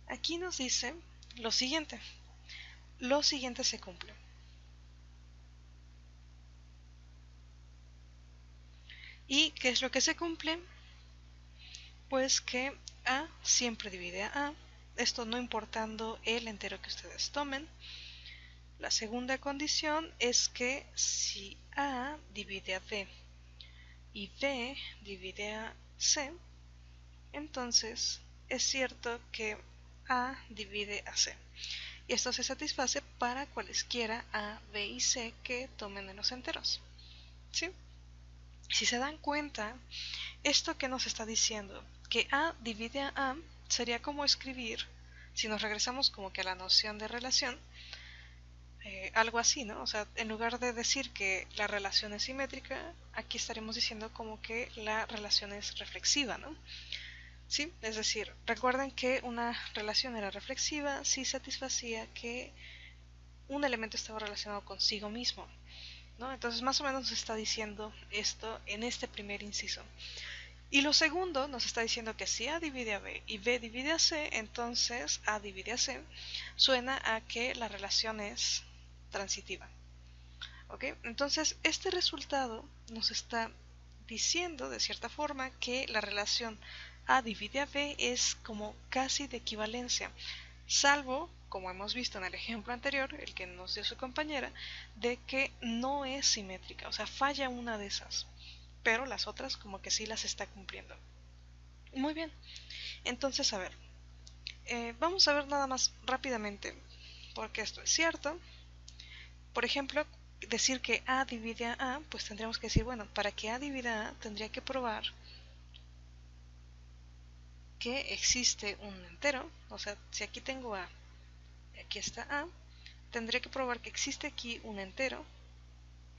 aquí nos dice lo siguiente. Lo siguiente se cumple. ¿Y qué es lo que se cumple? Pues que a siempre divide a a, esto no importando el entero que ustedes tomen. La segunda condición es que si a divide a b y b divide a c, entonces es cierto que a divide a c. Y esto se satisface para cualesquiera a, b y c que tomen en los enteros. ¿Sí? Si se dan cuenta, esto que nos está diciendo, que a divide a sería como escribir, si nos regresamos como que a la noción de relación, algo así, ¿no? O sea, en lugar de decir que la relación es simétrica, aquí estaremos diciendo como que la relación es reflexiva, ¿no? ¿Sí? Es decir, recuerden que una relación era reflexiva si satisfacía que un elemento estaba relacionado consigo mismo, ¿no? Entonces más o menos nos está diciendo esto en este primer inciso. Y lo segundo nos está diciendo que si A divide a B y B divide a C, entonces A divide a C suena a que la relación es transitiva. ¿Ok? Entonces este resultado nos está diciendo de cierta forma que la relación A divide a B es como casi de equivalencia, salvo, como hemos visto en el ejemplo anterior, el que nos dio su compañera, de que no es simétrica, o sea, falla una de esas, pero las otras como que sí las está cumpliendo. Muy bien, entonces a ver, vamos a ver nada más rápidamente porque esto es cierto. Por ejemplo, decir que A divide a A, pues tendríamos que decir, bueno, para que A divida A tendría que probar que existe un entero, o sea, si aquí tengo A y aquí está A, tendría que probar que existe aquí un entero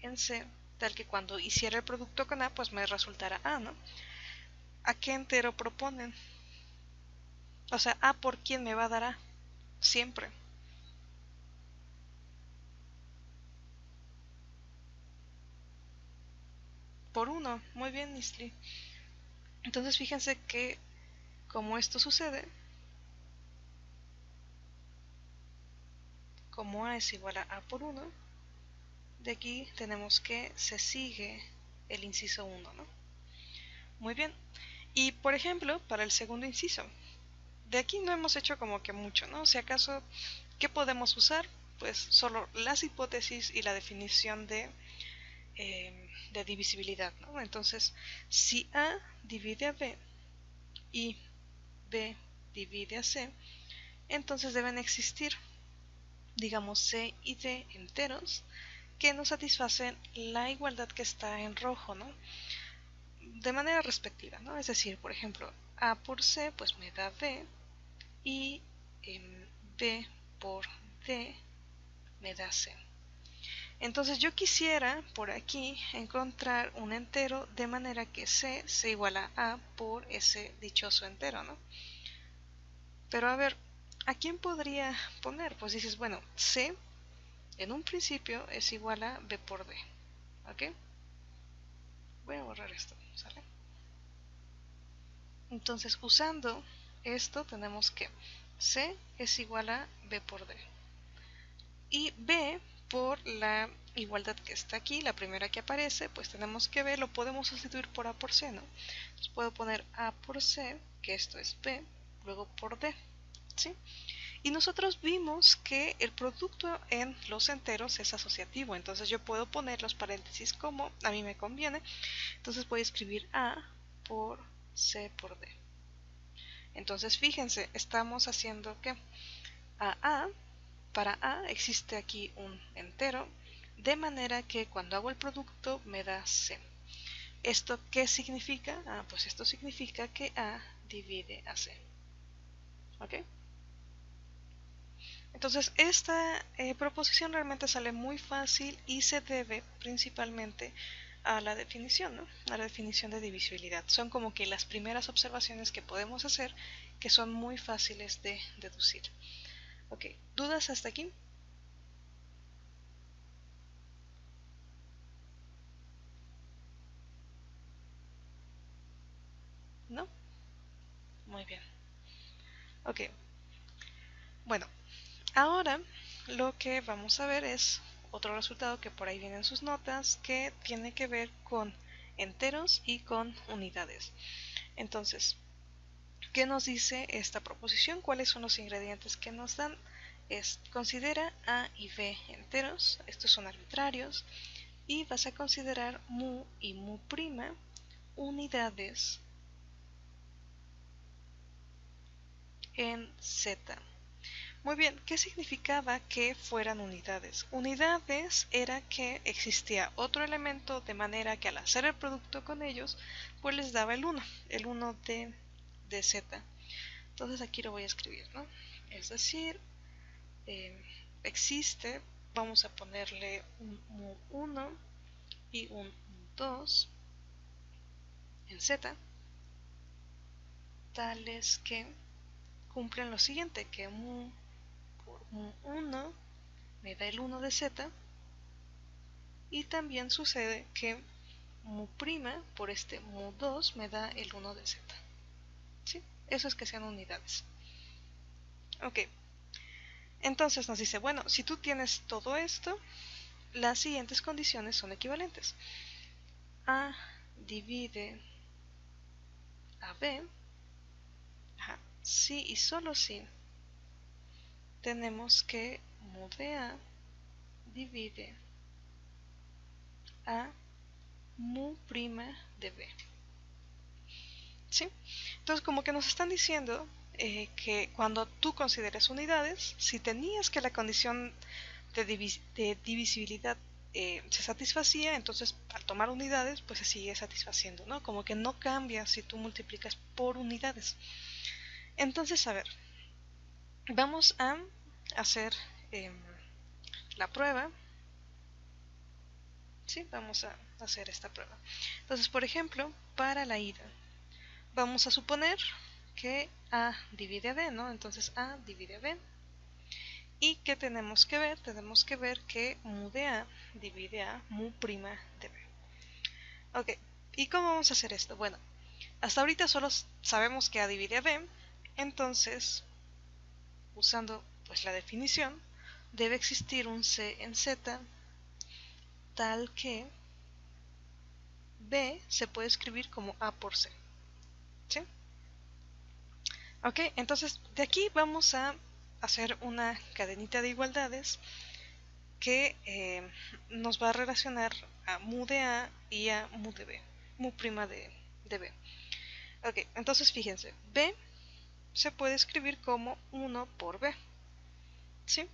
en C, tal que cuando hiciera el producto con A, pues me resultara A, ¿no? ¿A qué entero proponen? O sea, A por quién me va a dar A, siempre. Por 1, muy bien, Nisli. Entonces fíjense que como esto sucede, como A es igual a A por 1, de aquí tenemos que se sigue el inciso 1, ¿no? Muy bien. Y por ejemplo, para el segundo inciso, de aquí no hemos hecho como que mucho, ¿no? Si acaso, ¿qué podemos usar? Pues solo las hipótesis y la definición de divisibilidad, ¿no? Entonces, si A divide a B y B divide a C, entonces deben existir, digamos, C y D enteros que nos satisfacen la igualdad que está en rojo, ¿no? De manera respectiva, ¿no? Es decir, por ejemplo, A por C pues me da B y B por D me da C. Entonces yo quisiera por aquí encontrar un entero de manera que C se iguala a por ese dichoso entero, ¿no? Pero a ver, ¿a quién podría poner? Pues dices, bueno, C en un principio es igual a B por D, ¿ok? Voy a borrar esto, ¿sale? Entonces usando esto tenemos que C es igual a B por D. Y B por la igualdad que está aquí, la primera que aparece, pues tenemos que B, lo podemos sustituir por A por C, ¿no? Entonces puedo poner A por C, que esto es B, luego por D, ¿sí? Y nosotros vimos que el producto en los enteros es asociativo, entonces yo puedo poner los paréntesis como a mí me conviene, entonces voy a escribir A por C por D. Entonces fíjense, estamos haciendo que para A existe aquí un entero, de manera que cuando hago el producto me da C. ¿Esto qué significa? Pues esto significa que A divide a C. ¿Ok? Entonces esta proposición realmente sale muy fácil y se debe principalmente a la definición, ¿no? A la definición de divisibilidad. Son como que las primeras observaciones que podemos hacer que son muy fáciles de deducir. Ok, ¿dudas hasta aquí? ¿No? Muy bien. Ok, Bueno, ahora lo que vamos a ver es otro resultado que por ahí vienen sus notas, que tiene que ver con enteros y con unidades. Entonces, ¿qué nos dice esta proposición? ¿Cuáles son los ingredientes que nos dan? Considera a y b enteros, estos son arbitrarios, y vas a considerar mu y mu' unidades en z. Muy bien, ¿qué significaba que fueran unidades? Unidades era que existía otro elemento, de manera que al hacer el producto con ellos, pues les daba el 1 de z. Entonces aquí lo voy a escribir, ¿no? Es decir, existe, vamos a ponerle un mu1 y un mu2 en z, tales que cumplen lo siguiente, que mu por mu1 me da el 1 de z, y también sucede que mu' por este mu2 me da el 1 de z. ¿Sí? Eso es que sean unidades. Ok, entonces nos dice, bueno, si tú tienes todo esto, las siguientes condiciones son equivalentes. A divide a b, si y solo si tenemos que mu de a divide a mu' de b. ¿Sí? Entonces, como que nos están diciendo que cuando tú consideres unidades, si tenías que la condición de divisibilidad se satisfacía, entonces al tomar unidades, pues se sigue satisfaciendo, ¿no? Como que no cambia si tú multiplicas por unidades. Entonces, a ver, vamos a hacer la prueba. Sí, vamos a hacer esta prueba. Entonces, por ejemplo, para la ida, vamos a suponer que a divide a b, ¿no? Entonces a divide a b. ¿Y qué tenemos que ver? Tenemos que ver que mu de a divide a mu' de b. Ok, ¿y cómo vamos a hacer esto? Bueno, hasta ahorita solo sabemos que a divide a b, entonces, usando pues la definición, debe existir un c en z tal que b se puede escribir como a por c. ¿Sí? Ok, entonces de aquí vamos a hacer una cadenita de igualdades que nos va a relacionar a mu de a y a mu de b, mu' de b. Ok, entonces fíjense, b se puede escribir como 1 por b, ¿sí?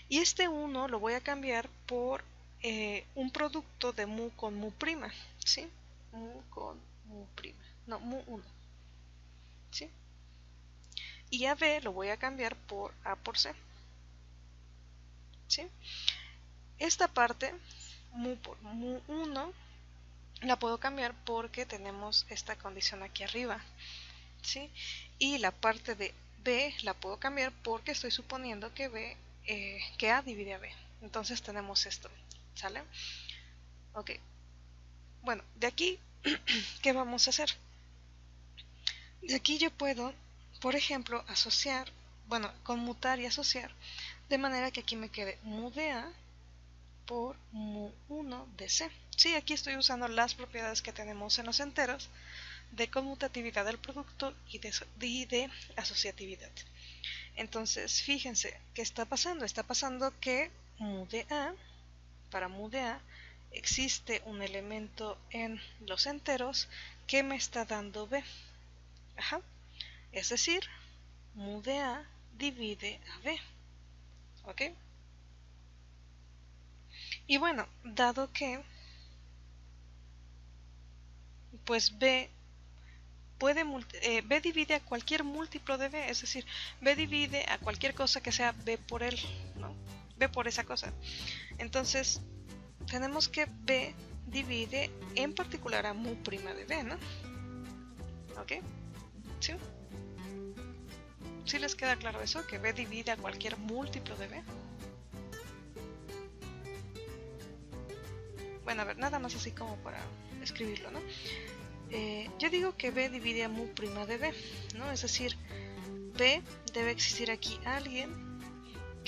Y este 1 lo voy a cambiar por un producto de mu con mu', ¿sí? Mu con mu', no, mu1, ¿sí? Y a b lo voy a cambiar por a por c, ¿sí? Esta parte, mu por mu1, la puedo cambiar porque tenemos esta condición aquí arriba, ¿sí? Y la parte de b la puedo cambiar porque estoy suponiendo que que a divide a b. Entonces tenemos esto, ¿sale? Ok. Bueno, de aquí, ¿qué vamos a hacer? De aquí yo puedo, por ejemplo, asociar, bueno, conmutar y asociar, de manera que aquí me quede mu de a por mu1 de c. Sí, aquí estoy usando las propiedades que tenemos en los enteros de conmutatividad del producto y de asociatividad. Entonces, fíjense, ¿qué está pasando? Está pasando que mu de a, para mu de a, existe un elemento en los enteros que me está dando b. Ajá. Es decir, mu de a divide a b. ¿Ok? Y bueno, dado que pues b divide a cualquier múltiplo de b, es decir, b divide a cualquier cosa que sea b por él, ¿no? B por esa cosa. Entonces, tenemos que b divide en particular a mu' de b, ¿no? ¿Ok? ¿Sí? ¿Sí les queda claro eso? Que b divide a cualquier múltiplo de b. Bueno, a ver, nada más así como para escribirlo, ¿no? Yo digo que b divide a mu' de b, ¿no? Es decir, b debe existir aquí alguien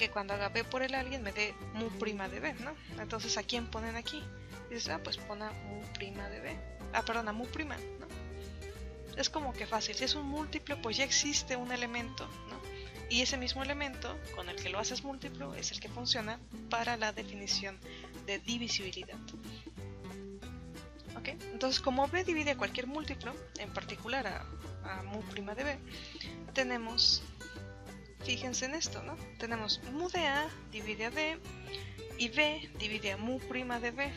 que cuando haga b por el alguien me dé mu' de b, ¿no? Entonces, ¿a quién ponen aquí? Dices, pues pon a mu' de b. Perdón, a mu', ¿no? Es como que fácil. Si es un múltiplo, pues ya existe un elemento, ¿no? Y ese mismo elemento, con el que lo haces múltiplo, es el que funciona para la definición de divisibilidad. ¿Ok? Entonces, como b divide a cualquier múltiplo, en particular a mu' de b, tenemos, fíjense en esto, ¿no? Tenemos mu de a divide a b y b divide a mu' de b.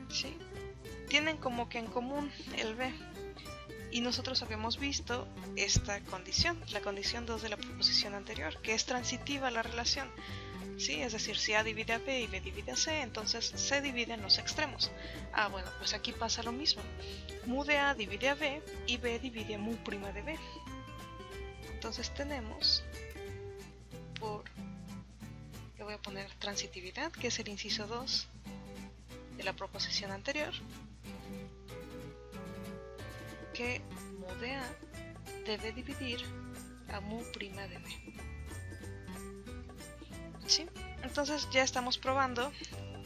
¿Sí? Tienen como que en común el b. Y nosotros habíamos visto esta condición, la condición 2 de la proposición anterior, que es transitiva la relación. ¿Sí? Es decir, si a divide a b y b divide a c, entonces c divide en los extremos. Bueno, pues aquí pasa lo mismo. Mu de a divide a b y b divide a mu' de b. Entonces tenemos, le voy a poner transitividad, que es el inciso 2 de la proposición anterior, que mu de a debe dividir a mu' de b. ¿Sí? Entonces ya estamos probando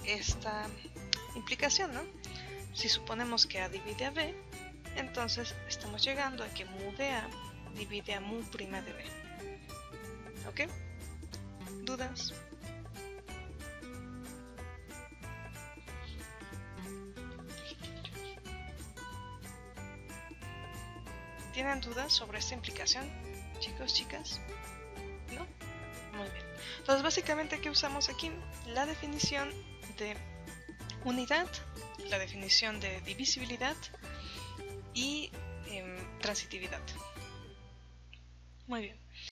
esta implicación, ¿no? Si suponemos que a divide a b, entonces estamos llegando a que mu de a divide a mu' de b. ¿Ok? ¿Dudas? ¿Tienen dudas sobre esta implicación, chicos, chicas? ¿No? Muy bien. Entonces, básicamente, ¿qué usamos aquí? La definición de unidad, la definición de divisibilidad y transitividad. Muy bien.